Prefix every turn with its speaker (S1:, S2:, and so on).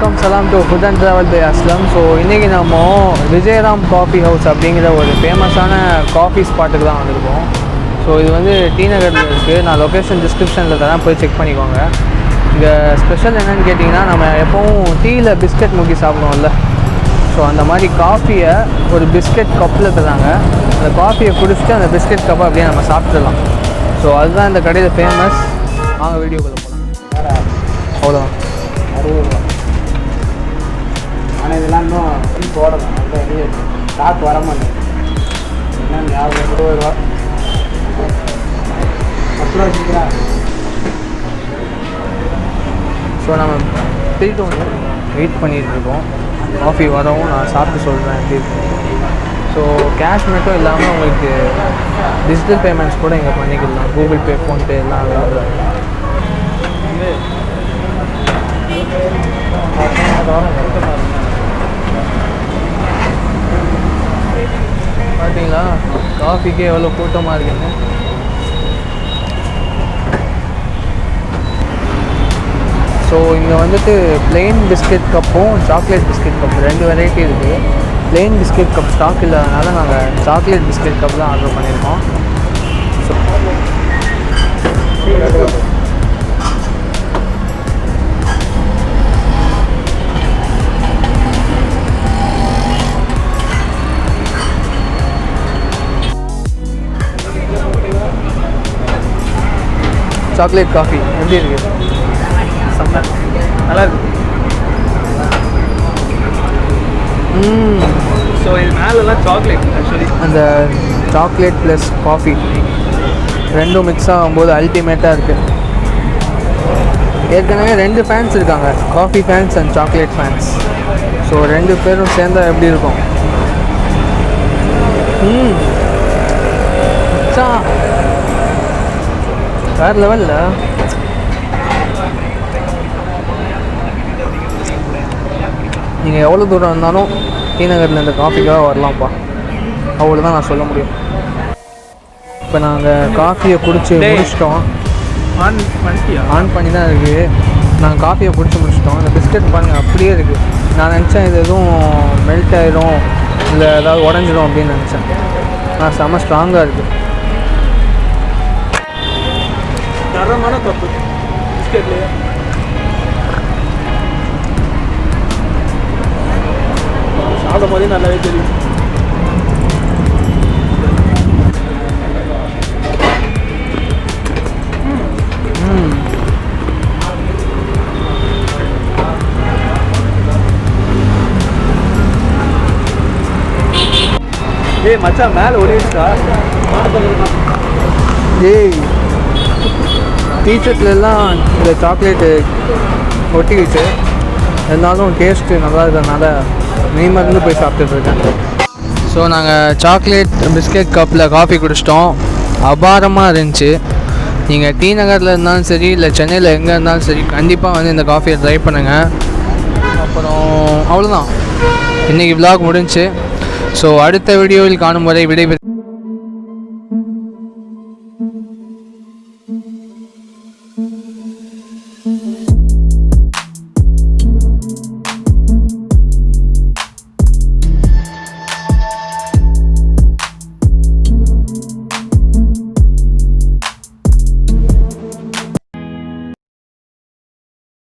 S1: வணக்கம் சலாம் to food and travel by Aslam. So இன்றைக்கி நம்ம விஜயராம் காஃபி ஹவுஸ் அப்படிங்கிற ஒரு ஃபேமஸான காஃபி ஸ்பாட்டுக்கு தான் வந்திருக்கோம். ஸோ இது வந்து T.Nagarல இருக்குது. நான் லொக்கேஷன் டிஸ்கிரிப்ஷனில் தரேன், போய் செக் பண்ணிக்கோங்க. இங்கே ஸ்பெஷல் என்னென்னு கேட்டிங்கன்னா, நம்ம எப்போவும் டீயில் பிஸ்கெட் முக்கி சாப்பிடுவோம்ல, ஸோ அந்த மாதிரி காஃபியை ஒரு பிஸ்கெட் கப்பில் தராங்க. அந்த காஃபியை குடிச்சிட்டு அந்த பிஸ்கெட் கப்பை அப்படியே நம்ம சாப்பிட்டுடலாம். ஸோ அதுதான் இந்த கடையில் ஃபேமஸ். வாங்க வீடியோக்குள்ளே போகலாம். அவ்வளோதான்
S2: 60 ரூபா. ஆனால் இதெல்லாம் இன்னும் போடலாம். அந்த இது ஸ்டாக் வர மாட்டேன். என்ன ஞாபகம் 20 ரூபா 10 ரூபா வச்சுக்கிறா.
S1: ஸோ நம்ம போயிட்டு வந்து வெயிட் பண்ணிகிட்ருக்கோம். காஃபி வரவும் நான் சாப்பிட்டு சொல்கிறேன் எப்படி இருக்கு. ஸோ கேஷ் மட்டும் இல்லாமல் உங்களுக்கு டிஜிட்டல் பேமெண்ட்ஸ் கூட இங்கே பண்ணிக்கலாம். கூகுள் பே, ஃபோன்பே எல்லாம் அவைலபிள். பார்த்தீங்களா காஃபிக்கு எவ்வளோ கூட்டமாக இருக்குன்னு. ஸோ இங்கே வந்துட்டு பிளெயின் பிஸ்கெட் கப்பும் சாக்லேட் பிஸ்கெட் கப் 2 வெரைட்டி இருக்குது. பிளெயின் பிஸ்கெட் கப் ஸ்டாக் இல்லாதனால நாங்கள் சாக்லேட் பிஸ்கெட் கப் தான் ஆர்டர் பண்ணியிருக்கோம். ஸோ சாக்லேட் காஃபி எப்படி இருக்குது? செம்ம நல்லா இருக்கு.
S2: ஸோ இது மேலெல்லாம் சாக்லேட், ஆக்சுவலி
S1: அந்த சாக்லேட் ப்ளஸ் காஃபி ரெண்டும் மிக்ஸ் ஆகும்போது அல்டிமேட்டாக இருக்குது. ஏற்கனவே 2 ஃபேன்ஸ் இருக்காங்க, coffee fans and chocolate fans. So 2 பேரும் சேர்ந்தால் எப்படி இருக்கும்? வேறு லெவலில். நீங்கள் எவ்வளோ தூரம் இருந்தாலும் T.Nagarல இந்த காஃபிக்காக வரலாம்ப்பா, அவ்வளோதான் நான் சொல்ல முடியும். இப்போ நாங்கள் காஃபியை குடிச்சு முடிச்சிட்டோம். ஆன் பண்ணி தான் இருக்குது. நாங்கள் காஃபியை குடிச்சு முடிச்சிட்டோம். இந்த பிஸ்கெட் பாருங்கள் அப்படியே இருக்குது. நான் நினச்சேன் இது எதுவும் மெல்ட் ஆகிடும் இல்லை ஏதாவது உடஞ்சிடும் அப்படின்னு நினச்சேன். ஆனால் செம்ம ஸ்ட்ராங்காக இருக்குது.
S2: தரமான கப்பு பிஸ்கெட்லேயே. சாப்பிடும் போதே நல்லாவே தெரியும். ஏய் மச்சான், மேலே ஒரேட்டா
S1: ஏய் டீஷர்ட்லாம் இந்த சாக்லேட்டு ஒட்டிக்கிச்சு. இருந்தாலும் டேஸ்ட்டு நல்லா இருக்கிறதுனால மருந்து போய் சாப்பிட்டுட்ருக்கேன். ஸோ நாங்கள் சாக்லேட் பிஸ்கெட் கப்பில் காஃபி குடிச்சிட்டோம். அபாரமாக இருந்துச்சு. நீங்கள் T.Nagarல இருந்தாலும் சரி இல்லை சென்னையில் எங்கே இருந்தாலும் சரி கண்டிப்பாக வந்து இந்த காஃபியை ட்ரை பண்ணுங்கள். அப்புறம் அவ்வளோதான், இன்றைக்கி விலாக் முடிஞ்சு. ஸோ அடுத்த வீடியோவில் காணும் வரை விடைபெறுகிறேன்.